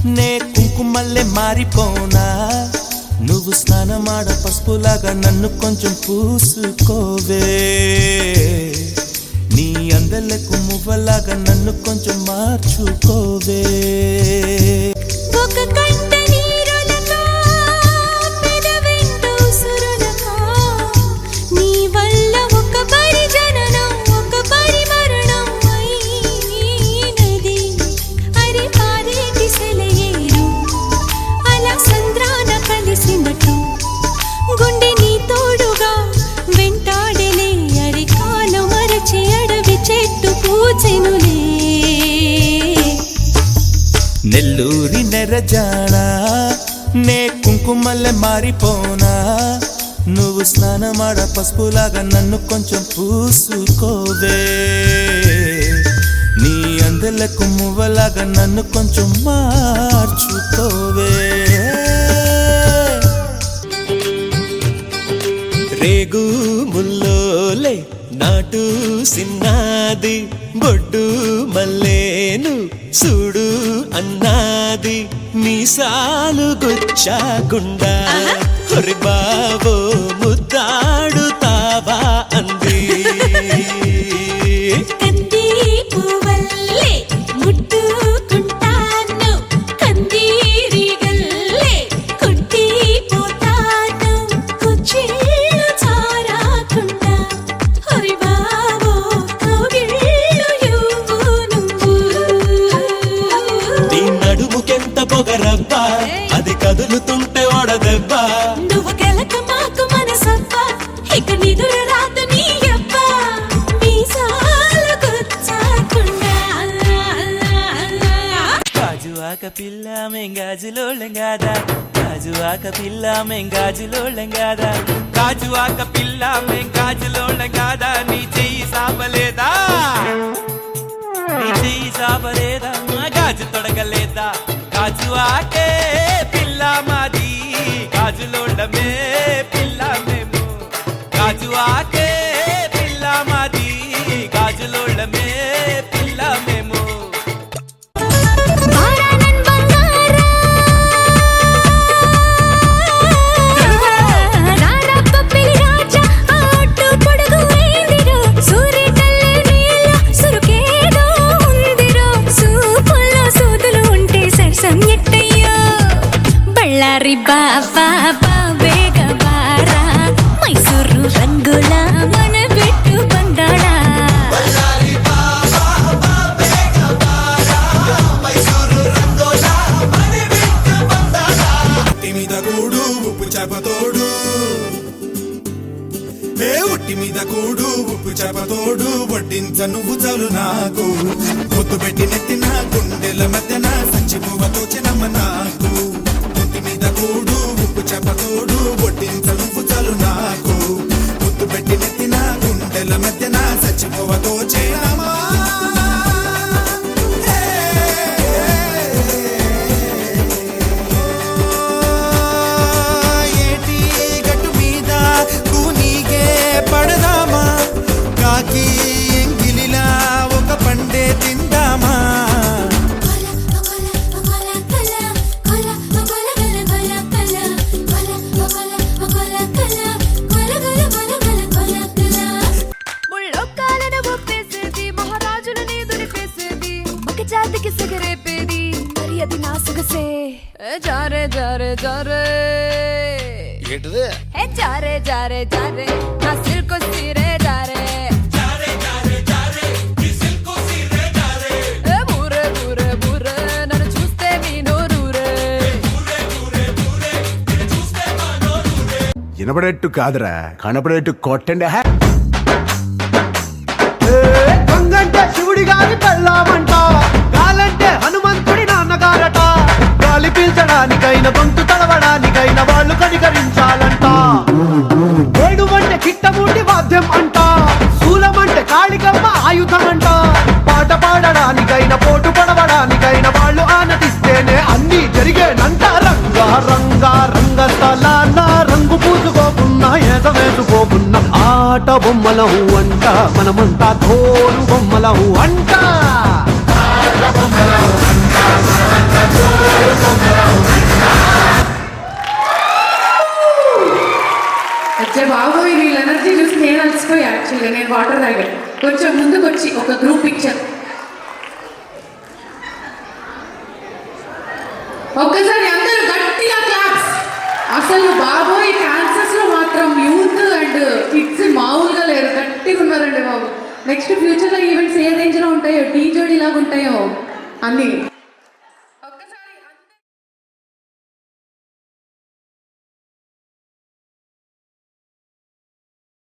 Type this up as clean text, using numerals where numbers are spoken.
నే కుంకుమల్లే మారిపోనా నువ్వు స్నానమాడ పసుపులాగా నన్ను కొంచెం పూసుకోవే నీ అందలకు మువ్వలాగా నన్ను కొంచెం మార్చుకోవే నెల్లూరి నెరజానా నే కుంకుమల్లే మారిపోనా నువ్వు స్నానమాడ పసుపులాగా నన్ను కొంచెం పూసుకోవే నీ అందలకు మువ్వలాగా నన్ను కొంచెం మార్చుకోవే రేగు ముల్లోలే నాటు సిన్నాది బొడ్డు మల్లేను చూడు అన్నాది మీసాలు గుచ్చాకుండా హరి బాబో ముద్దాడుతావా అంది పొగరబ్బా అది కదులుతుంటే ఓడదెబ్బా నువ్వు గెలక మాకు మనసబ్బా ఇక నిదుర రాదు నీ అబ్బా మీసాలు గుచ్చాకుండా గాజు ఆక పిల్ల మెంగాజులోళ్ళంగాదా గాజు ఆక పిల్ల మెంగాజులోళ్ళంగాదా గాజు ఆక పిల్ల మెంగాజులోళ్ళంగాదా నీ చెయ్యి సాపలేదా నీ చెయ్యి సాపలేదా గాజు తొడగలేదా గాజు ఆకే పిల్ల మాది గాజులోడమే పిల్ల మేము గాజు ఆకే పిల్ల మాది గాజులోడమే పిల్ల మేము బాబా బాబేగ బారా మైసూరు రంగుల మన బిట్టు బందాడా ఉట్టి మీద కూడు ఉప్పు చేపతోడు ఉట్టి మీద కూడు ఉప్పు చేపతోడు వడ్డించ నువ్వు చాలు నాకు పొత్తు పెట్టి నెత్తిన గుండెల మధ్యన సంచి పువ్వతో చిన్నమ్మ నాకు మీద కూడు ఉప్పు చేపతోడు వడ్డించ నువ్వు చాలు నాకు ముద్దు పెట్టి నెత్తిన గుండెల మధ్యన చచ్చిపోవతో చేయమా ఏటి గట్టు మీద కూనీగే పడదామా కాకి ఎంగిలిలా ఒక పండే తిందామా జాతికి సిగరేపేది మరి అది నా సొగసే జారే జారే జారే ఏంటిది జారే జారే జారే నా సిల్కో సిరే జారే జారే జారే జారే నీ సిల్కో సిరే జారే బూరే బూరే బూరే నన్ను చూస్తే మీ నోరూరే బూరే బూరే బూరే నిన్ను చూస్తే మా నోరూరే వినపడేట్టు కాదురా కనపడేట్టు కొట్టండి గంగంటే శివుడి గారి పెళ్ళామంట గాలంటే హనుమంతుడి నాన్నగారట గాలి పీల్చడానికైన గొంతు తడవడానికైన వాళ్ళు కనికరించాలంట ఏడువంటే కిట్టమూటి వాద్యం అంట శూలమంటే కాళికమ్మ ఆయుధం అంట పాట పాడడానికైన పోటు పడవడానికైన వాళ్ళు ఆనందిస్తేనే అన్ని జరిగేనంట రంగా రంగా రంగస్థలాన రంగు పూసుకోకున్నా ఏద వేసుకోకున్నా ఆట బొమ్మలహు అంట మనమంతా తోలు బొమ్మలహు అంట ఒక గ్రూప్ పిక్చర్. ఒక్కసారి అందరూ గట్టిగా క్లాప్స్. అసలు బాబోయ్ డాన్సెస్ లో మాత్రం యూత్ అండ్ కిడ్స్ మామూలుగా లేరు, గట్టిగా ఉన్నారండి బాబు. నెక్స్ట్ ఫ్యూచర్ లో ఈవెంట్స్ ఏ రేంజ్ లో ఉంటాయో, టీ జోడీ లాగా ఉంటాయో అన్ని.